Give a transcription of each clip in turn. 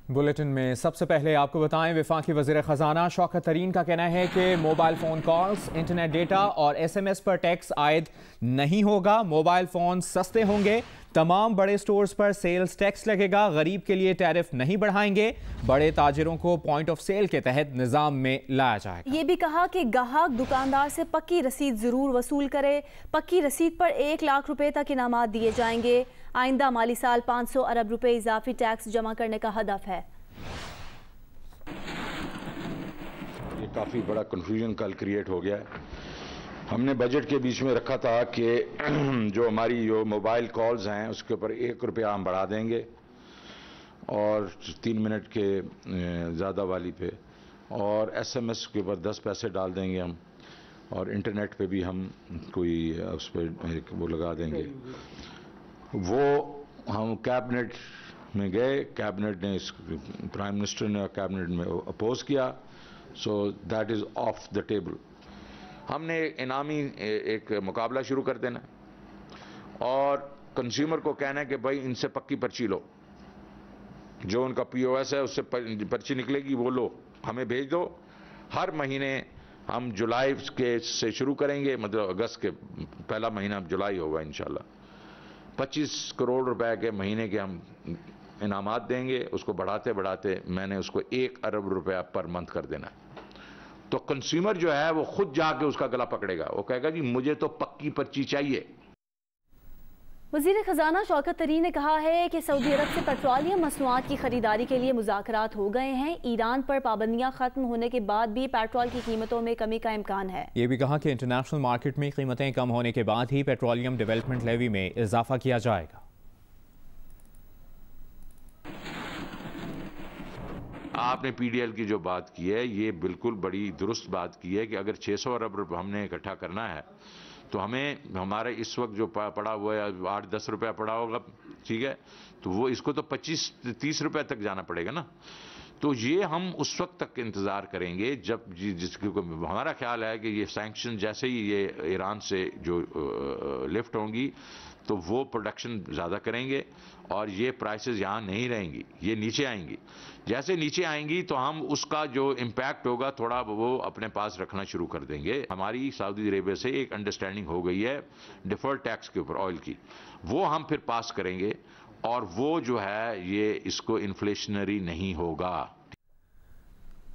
Bulletin में सबसे पहले आपको बताएं, वफाकी वज़ीर ख़जाना शौकत तरीन का कहना है कि mobile phone calls, internet data और SMS पर टैक्स आयद नहीं होगा। मोबाइल फ़ोन सस्ते होंगे। तमाम बड़े स्टोर्स पर सेल्स टैक्स लगेगा। गरीब के लिए टैरिफ नहीं बढ़ाएंगे। बड़े ताजिरों को पॉइंट ऑफ सेल के तहत निज़ाम में लाया जाएगा। ये भी कहा कि गाहक दुकानदार से पक्की रसीद ज़रूर वसूल करे। पक्की रसीद पर 1 लाख रुपए तक इनामात दिए जाएंगे। आइंदा माली साल 500 अरब रुपए इजाफी टैक्स जमा करने का हदफ है। ये काफ़ी बड़ा कन्फ्यूजन कल क्रिएट हो गया है। हमने बजट के बीच में रखा था कि जो हमारी जो मोबाइल कॉल्स हैं उसके ऊपर 1 रुपया हम बढ़ा देंगे और 3 मिनट के ज़्यादा वाली पे, और SMS के ऊपर 10 पैसे डाल देंगे हम, और इंटरनेट पे भी हम कोई उस पर वो लगा देंगे। वो हम कैबिनेट में गए, कैबिनेट ने प्राइम मिनिस्टर ने कैबिनेट में अपोज किया, so that is of the table. हमने इनामी एक मुकाबला शुरू कर देना और कंज्यूमर को कहना है कि भाई इनसे पक्की पर्ची लो, जो उनका POS है उससे पर्ची निकलेगी वो लो, हमें भेज दो। हर महीने हम जुलाई के से शुरू करेंगे, मतलब अगस्त के पहला महीना जुलाई होगा इंशाल्लाह। 25 करोड़ रुपए के महीने के हम इनामात देंगे। उसको बढ़ाते बढ़ाते मैंने उसको 1 अरब रुपया पर मंथ कर देना है। तो कंज्यूमर जो है वो खुद जाके उसका गला पकड़ेगा, वो कहेगा जी मुझे तो पक्की पर्ची चाहिए। वज़ीर ख़जाना शौकत तरीन ने कहा है कि सऊदी अरब से पेट्रोलियम मसनूआत की खरीदारी के लिए मुज़ाकरात हो गए हैं। ईरान पर पाबंदियां खत्म होने के बाद भी पेट्रोल की कीमतों में कमी का इम्कान है। ये भी कहा कि इंटरनेशनल मार्केट में कीमतें कम होने के बाद ही पेट्रोलियम डेवलपमेंट लेवी में इजाफा किया जाएगा। आपने PDL की जो बात की है ये बिल्कुल बड़ी दुरुस्त बात की है कि अगर 600 अरब रुपये हमने इकट्ठा करना है तो हमें हमारे इस वक्त जो पड़ा हुआ है 8-10 रुपया पड़ा होगा, ठीक है, तो वो इसको तो 25-30 रुपये तक जाना पड़ेगा ना। तो ये हम उस वक्त तक इंतज़ार करेंगे जब जिसकी हमारा ख्याल है कि ये सैंक्शन जैसे ही ये ईरान से जो लिफ्ट होंगी तो वो प्रोडक्शन ज़्यादा करेंगे और ये प्राइसेस यहाँ नहीं रहेंगी, ये नीचे आएंगी। जैसे नीचे आएंगी तो हम उसका जो इम्पैक्ट होगा थोड़ा वो अपने पास रखना शुरू कर देंगे। हमारी सऊदी अरेबिया से एक अंडरस्टैंडिंग हो गई है डिफर्ड टैक्स के ऊपर ऑयल की, वो हम फिर पास करेंगे और वो जो है ये इसको इन्फ्लेशनरी नहीं होगा।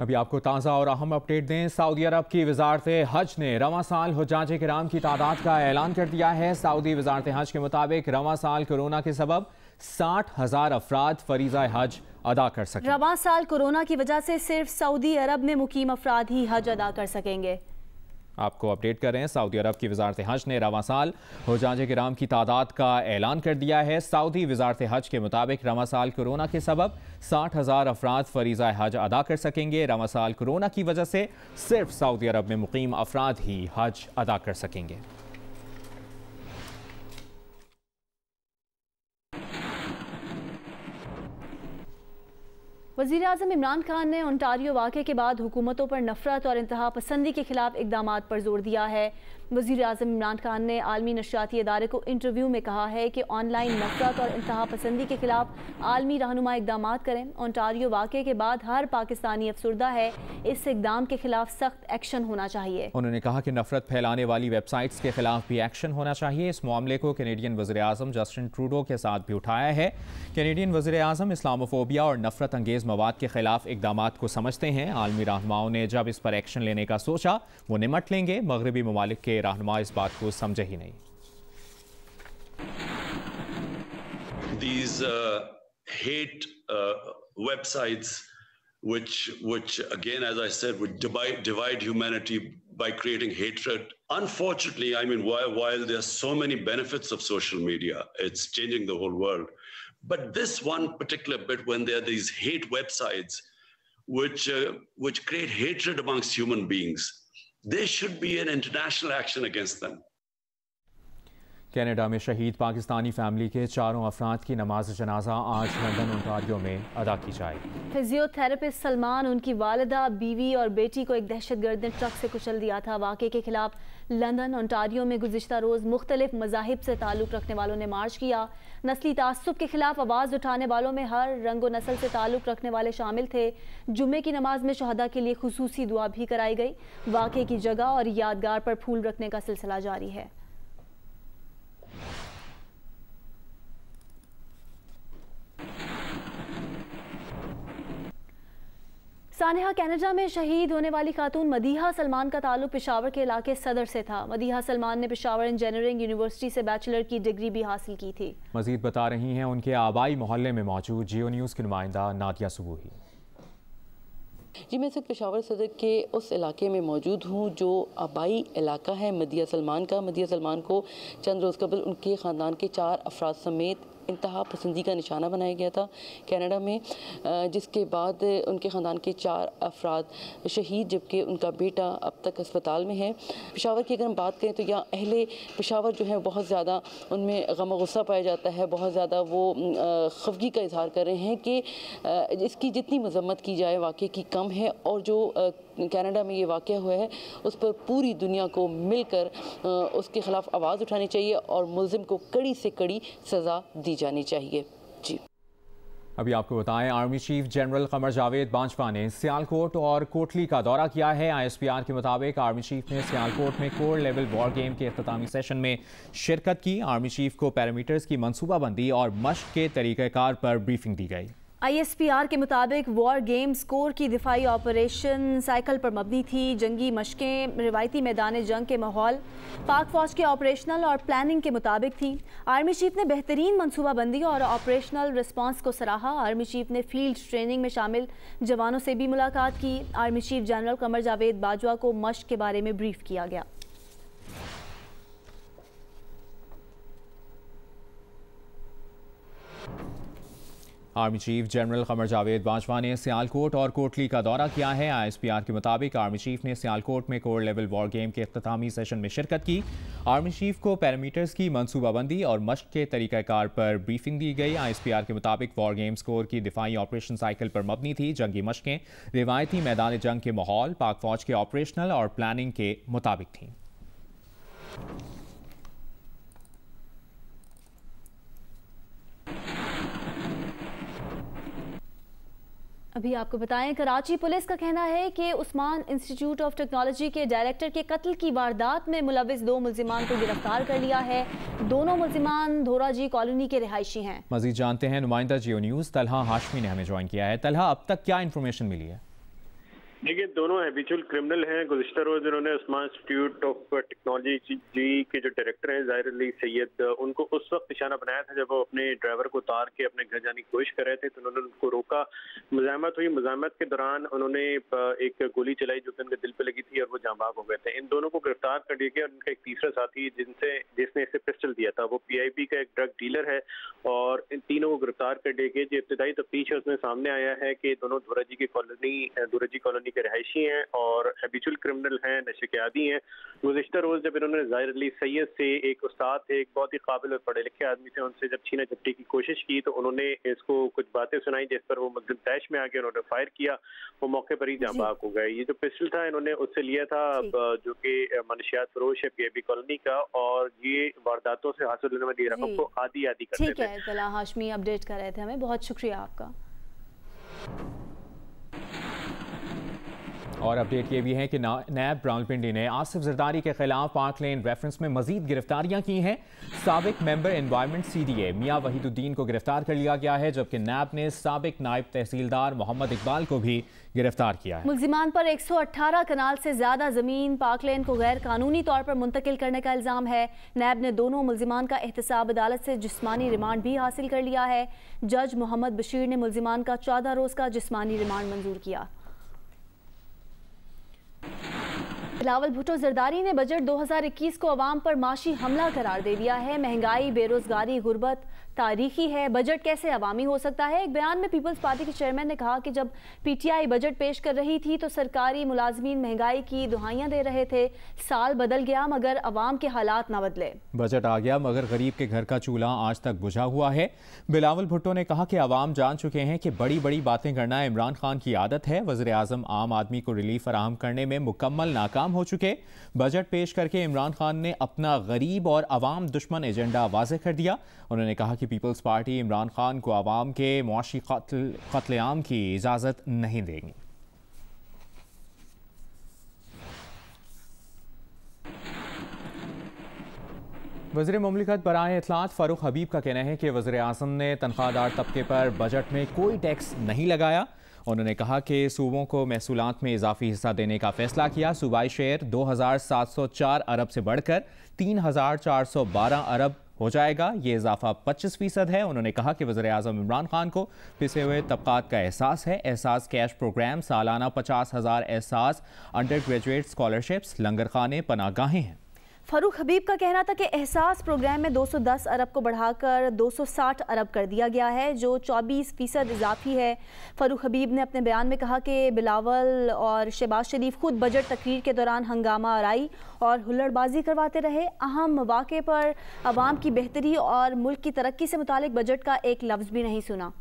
अभी आपको ताज़ा और अहम अपडेट दें। सऊदी अरब की वजारत हज ने रवां साल हुज्जाज किराम की तादाद का ऐलान कर दिया है। सऊदी वजारत हज के मुताबिक रवां साल कोरोना के सबब 60,000 अफराद फरीज़ा हज अदा कर सकें। रवां साल कोरोना की वजह से सिर्फ सऊदी अरब में मुकीम अफराद ही हज अदा कर सकेंगे। आपको अपडेट कर रहे हैं, सऊदी अरब की वजारत हज ने रवां साल हुज्जाज किराम की तादाद का ऐलान कर दिया है। सऊदी वजारत हज के मुताबिक रवां साल कोरोना के सबब 60,000 अफराद फरीज़ा हज अदा कर सकेंगे। रवां साल कोरोना की वजह से सिर्फ सऊदी अरब में मुकीम अफराद ही हज अदा कर सकेंगे। वज़ीर आज़म इमरान खान ने ओंटारियो वाक़े के बाद हुकूमतों पर नफरत और इंतहा पसंदी के खिलाफ इक़दामात पर जोर दिया है। वज़ीर आज़म इमरान खान ने आलमी नशरियाती इदारे को इंटरव्यू में कहा है कि ऑनलाइन नफरत और इंतहा पसंदी के खिलाफ आलमी रहनुमा इक़दामात करें। ओंटारियो वाक़े के बाद हर पाकिस्तानी अफसुर्दा है, इस इक़दाम के खिलाफ सख्त एक्शन होना चाहिए। उन्होंने कहा कि नफरत फैलाने वाली वेबसाइट्स के खिलाफ भी एक्शन होना चाहिए। इस मामले को कैनेडियन वज़ीर आज़म जस्टिन ट्रूडो के साथ भी उठाया है। कैनेडियन वज़ीर आज़म इस्लामोफोबिया और नफरत अंगेज़ मवाद के खिलाफ इक़दामात को समझते हैं। आलमी रहनुमाओं ने जब इस पर एक्शन लेने का सोचा वो निमट लेंगे। मगरबी ममालिक के रहनुमा इस बात को समझे ही नहीं। These hate websites which again, as I said, would divide humanity by creating hatred. Unfortunately, I mean, while there are so many benefits of social media, it's changing the whole world. But this one particular bit, when there are these hate websites which create hatred amongst human beings, there should be an international action against them. Canada में शहीद Pakistani family के 4 अफराद की नमाज जनाजा आज London Ontario में अदा की जाएगी। फिजियोथेरेपिस्ट सलमान, उनकी वालिदा, बीवी और बेटी को एक दहशतगर्द ने ट्रक से कुचल दिया था। वाक़े के खिलाफ लंदन ओंटारियो में गुज़िश्ता रोज़ मुख्तलिफ मज़ाहिब से ताल्लुक़ रखने वालों ने मार्च किया। नस्ली तासुब के खिलाफ आवाज़ उठाने वालों में हर रंग व नस्ल से ताल्लुक़ रखने वाले शामिल थे। जुम्मे की नमाज में शहदा के लिए खुसूसी दुआ भी कराई गई। वाक़े की जगह और यादगार पर फूल रखने का सिलसिला जारी है। सानिहा, कनाडा में शहीद होने वाली खातून मदीहा सलमान का ताल्लुक पेशावर के इलाके सदर से था। मदीहा सलमान ने पेशावर इंजीनियरिंग यूनिवर्सिटी से बैचलर की डिग्री भी हासिल की थी। मजीद बता रही हैं उनके आबाई मोहल्ले में मौजूद जियो न्यूज़ की नुमाइंदा नादिया सुबूही। जी, मैं सिर्फ पेशावर सदर के उस इलाके में मौजूद हूँ जो आबाई इलाका है मदीहा सलमान का। मदीहा सलमान को चंद रोज़ कबल उनके ख़ानदान के 4 अफराद समेत इंतहा पसंदी का निशाना बनाया गया था कनाडा में, जिसके बाद उनके ख़ानदान के 4 अफराद शहीद, जबकि उनका बेटा अब तक अस्पताल में है। पेशावर की अगर हम बात करें तो यहाँ अहले पेशावर जो है बहुत ज़्यादा उनमें गम गुस्सा पाया जाता है। बहुत ज़्यादा वो खफगी का इजहार कर रहे हैं कि इसकी जितनी मजम्मत की जाए वाक़े की कम है, और जो कनाडा में ये वाक़या हुआ है उस पर पूरी दुनिया को मिलकर उसके ख़िलाफ़ आवाज़ उठानी चाहिए और मुल्ज़िम को कड़ी से कड़ी सज़ा दी जानी चाहिए। जी, अभी आपको बताएं, army chief general Qamar Javed Bajwa ने सियालकोट और कोटली का दौरा किया है। ISPR के मुताबिक आर्मी चीफ ने सियालकोट में कोर लेवल वॉर गेम के इख्तितामी सेशन में शिरकत की। आर्मी चीफ को पैरामीटर्स की मनसूबाबंदी और मश्क के तरीक़ाकार पर ब्रीफिंग दी गई। ISPR के मुताबिक वॉर गेम्स कोर की दिफाई ऑपरेशन साइकिल पर मबनी थी। जंगी मशकें रिवायती मैदान जंग के माहौल, पाक फौज के ऑपरेशनल और प्लानिंग के मुताबिक थी। आर्मी चीफ ने बेहतरीन मनसूबाबंदी और ऑपरेशनल रिस्पांस को सराहा। आर्मी चीफ ने फील्ड ट्रेनिंग में शामिल जवानों से भी मुलाकात की। Army chief general Qamar Javed Bajwa को मश्क के बारे में ब्रीफ किया गया। Army chief general Qamar Javed Bajwa ने सियालकोट और कोटली का दौरा किया है। ISPR के मुताबिक आर्मी चीफ ने सियालकोट में कोर लेवल वॉर गेम के इख्तितामी सेशन में शिरकत की। आर्मी चीफ को पैरामीटर्स की मनसूबाबंदी और मश्क के तरीक़ाकार पर ब्रीफिंग दी गई। ISPR के मुताबिक वॉर गेम्स कोर की दिफाई ऑपरेशन साइकिल पर मबनी थी। जंगी मशकें रिवायती मैदान जंग के माहौल, पाक फौज के ऑपरेशनल और प्लानिंग के मुताबिक थीं। अभी आपको बताएं, कराची पुलिस का कहना है कि उस्मान इंस्टीट्यूट ऑफ टेक्नोलॉजी के डायरेक्टर के कत्ल की वारदात में मुलविस 2 मुल्जिमान को गिरफ्तार कर लिया है। दोनों मुल्जिमान धोराजी कॉलोनी के रिहायशी हैं। मजीद जानते हैं नुमाइंदा जियो न्यूज़ तलहा हाशमी ने हमें ज्वाइन किया है। तलहा, अब तक क्या इन्फॉर्मेशन मिली है? देखिए, दोनों हैबिचुअल क्रिमिनल हैं। गुज़िश्ता रोज इन्होंने उस्मान इंस्टीट्यूट ऑफ टेक्नोलॉजी जी के जो डायरेक्टर हैं ज़ाहिर अली सैयद, उनको उस वक्त निशाना बनाया था जब वो अपने ड्राइवर को उतार के अपने घर जाने की कोशिश कर रहे थे, तो उन्होंने उनको रोका। मुज़ाहमत हुई। मुज़ाहमत के दौरान उन्होंने एक गोली चलाई जो कि उनके दिल पे लगी थी और वो जांबाग हो गए थे। इन दोनों को गिरफ्तार कर लिया गया और उनका एक तीसरा साथी जिसने इसे पिस्टल दिया था वो PIB का एक ड्रग डीलर है, और इन तीनों को गिरफ्तार कर लिया गया। जो इब्तिदाई तफ्तीश है उसमें सामने आया है कि दोनों धोराजी कॉलोनी के रिहायशी हैं और हैबिचुअल क्रिमिनल हैं, नशे के आदी हैं। गुज़िश्ता रोज जब इन्होंने ज़ाहिर अली सैयद से, एक उस्ताद थे, एक बहुत ही काबिल और पढ़े लिखे आदमी से, उनसे जब छीना झपटी की कोशिश की तो उन्होंने इसको कुछ बातें सुनाई जिस पर वो मुस्लिम तैश में आके उन्होंने फायर किया। वो मौके पर ही जांबाग हो गए। ये जो पिस्टल था इन्होंने उससे लिया था जो कि मनशियात फरोश है PIB कॉलोनी का, और ये वारदातों से हासिल होने वाली रकम को आधी करते थे। ठीक है, तलहा हाशमी अपडेट कर रहे थे हमें, बहुत शुक्रिया आपका। और अपडेट ये भी है कि नैब रावलपिंडी ने आसिफ जरदारी के खिलाफ पार्क लेन रेफरेंस में मजीद गिरफ्तारियां की हैं। साबिक मेंबर एनवायरनमेंट CDA मियां वहीदुद्दीन को गिरफ्तार कर लिया गया है, जबकि नैब ने साबिक नायब तहसीलदार मोहम्मद इकबाल को भी गिरफ्तार किया है। मुल्जिमान पर 118 कनाल से ज्यादा जमीन पार्क लेन को गैर कानूनी तौर पर मुंतकिल करने का इल्जाम है। नैब ने दोनों मुल्जिमान का एहतसाब अदालत से जिस्मानी रिमांड भी हासिल कर लिया है। जज मोहम्मद बशीर ने मुल्जिमान का 14 रोज का जिस्मानी रिमांड मंजूर किया। बिलावल भुट्टो जरदारी ने बजट 2021 को अवाम पर माशी हमला करार दे दिया है। महंगाई, बेरोजगारी, गुर्बत, तारीखी है। बजट कैसे अवामी हो सकता है? एक बयान में पीपल्स पार्टी के चेयरमैन ने कहा कि जब पीटीआई बजट पेश कर रही थी तो सरकारी मुलाजमीन महंगाई की दुहाइयां दे रहे थे। साल बदल गया मगर अवाम के हालात ना बदले। बजट आ गया मगर गरीब के घर का चूल्हा आज तक बुझा हुआ है। बिलावल भुट्टो ने कहा कि अवाम जान चुके हैं कि बड़ी बड़ी बातें करना इमरान खान की आदत है। वज़ीर आज़म आम आदमी को रिलीफ फराहम करने में मुकम्मल नाकाम हो चुके। बजट पेश करके इमरान खान ने अपना गरीब और अवाम दुश्मन एजेंडा वाज़ेह कर दिया। उन्होंने कहा कि पीपल्स पार्टी इमरान खान को अवाम के मुआशी कत्लेआम की इजाज़त नहीं देगी। वज़ीर मुमलिकत बराए इत्तलात फ़ारूक हबीब का कहना है कि वज़ीर आज़म ने तनख्वाहदार तबके पर बजट में कोई टैक्स नहीं लगाया। उन्होंने कहा कि सूबों को महसूलात में इजाफी हिस्सा देने का फैसला किया। सूबाई शेयर 2704 अरब से बढ़कर 3412 अरब हो जाएगा। ये इजाफा 25% है। उन्होंने कहा कि वज़ीर आज़म इमरान खान को पिसे हुए तबकात का एहसास है। एहसास कैश प्रोग्राम, सालाना 50,000 एहसास, अंडर ग्रेजुएट स्कॉलरशिप्स, लंगर खाने, पनागाहें हैं। फारूक हबीब का कहना था कि एहसास प्रोग्राम में 210 अरब को बढ़ाकर 260 अरब कर दिया गया है, जो 24% इजाफी है। फारूक हबीब ने अपने बयान में कहा कि बिलावल और शहबाज शरीफ खुद बजट तकरीर के दौरान हंगामा आराई और हुल्लड़बाजी करवाते रहे। अहम मौके पर अवाम की बेहतरी और मुल्क की तरक्की से मुतालिक बजट का एक लफ्ज़ भी नहीं सुना।